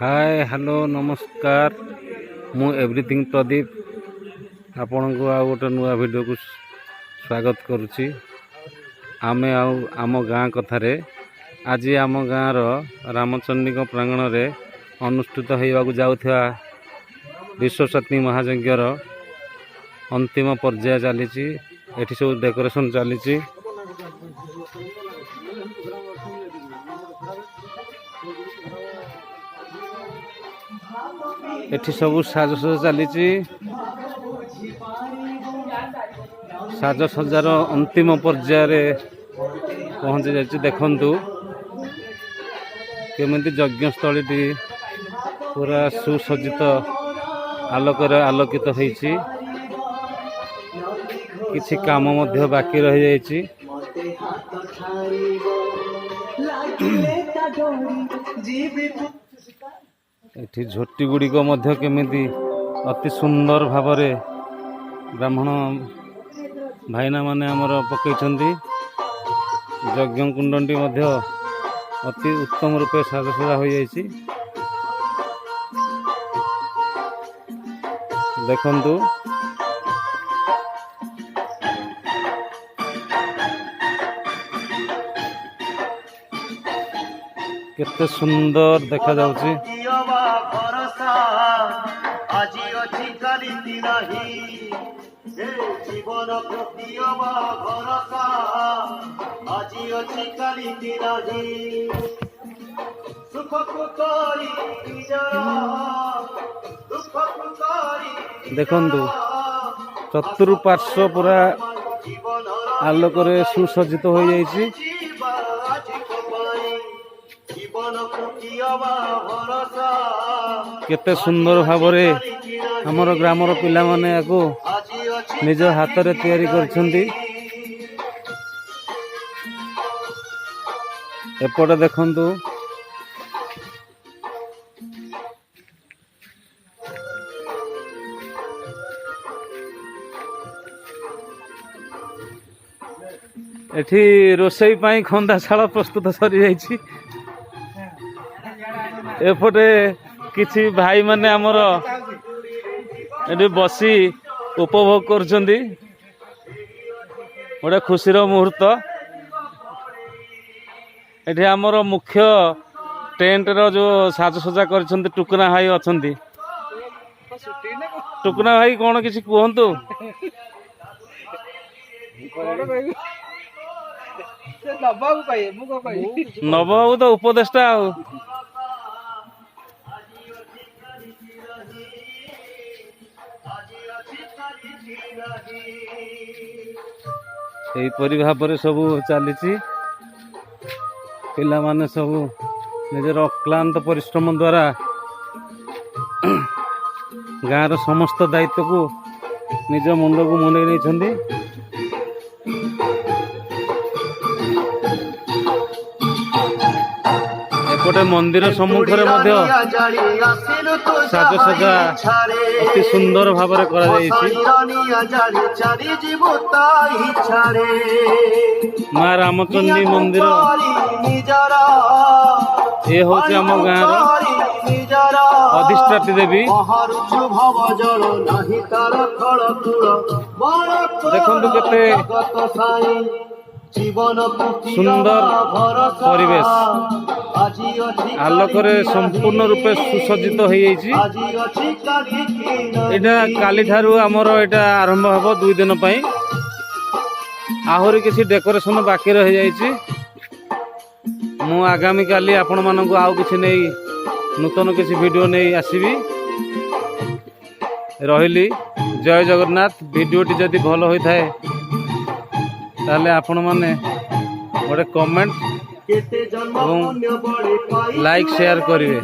Hi hello नमस्कार मु everything Pradeep आपण को आ गोटे नुआ वीडियो को स्वागत करुच्ची। आमे आम गाँ कथारे आज आम गाँव रामचंडी प्रांगण रे अनुष्ठित होइबाकु जाउथवा विश्वशक्ति महायज्ञर अंतिम पर्याय चली। एठी सब डेकोरेशन चली। एठी सब साजसजा चली। साजसजार अंतिम पर्यायर पहुँची जाइए। देखंतु केमिति यज्ञस्थली पूरा सुसज्जित आलोकर आलोकित होइछि। किछि काम मध्य बाकी रहि जाइछि। एठी झोटी गुड़िक मध्य केमिति अति सुंदर भावरे ब्राह्मण भाईना माने आमर पकईछंती। यज्ञ कुंडटी मध्य अति उत्तम रूपे साजसजा हो जाइछि। देखंतु केते सुंदर देखा जाउछि। जीवन प्रति भरोसा आज अच्छी काली नहीं सुख देखंतु चतुर्पार्श्व पूरा आलोकरे सुसज्जित हो जाइछि। केते सुंदर भावरे हमर ग्रामर पिला माने आको निज हाथ रे तैयारी करछंती। एपटे देखंतु एठी रोसई पाई खंदाशाला प्रस्तुत सरी जाइछि। एपटे किछि भाई माने हमर एठी बसी उपभोग करछंती। गोटे खुशीर मुहूर्त। एठी हमर मुख्य टेंट रो जो साजसजा करछंती टुकना भाई अछंती। टुकना भाई कोन किछि कहंतु। नबाबू तो उपदेष्टा आ एहीपरि भाव सबू चली। पिला माने सबू निजर अक्लांत परिश्रम द्वारा गाँव समस्त दायित्व को निज मुंड को मुंडे नहीं। एपटे मंदिर सम्मुखरे मध्य साजसजा अति सुंदर भाव माँ रामचंडी मंदिर ये हूँ आम गाँव अधिष्ठात्री देवी। देखंतु केते सुंदर परिवेश आलोकरे संपूर्ण रूपे सुसज्जित हो जाइछि। एटा काली ठारू हमर एटा आरंभ हबो 2 दिन पई। आहुरी किसी डेकोरेशन बाकी रह जाइछि। मु आगामी काली आपण मानकु आउ किछि नै नूतन किछि वीडियो नै आसीबी। रहिली जय जगन्नाथ। वीडियोटी जदि भल होई थाए ताले आपण माने गोटे कमेंट और लाइक शेयर करिवे।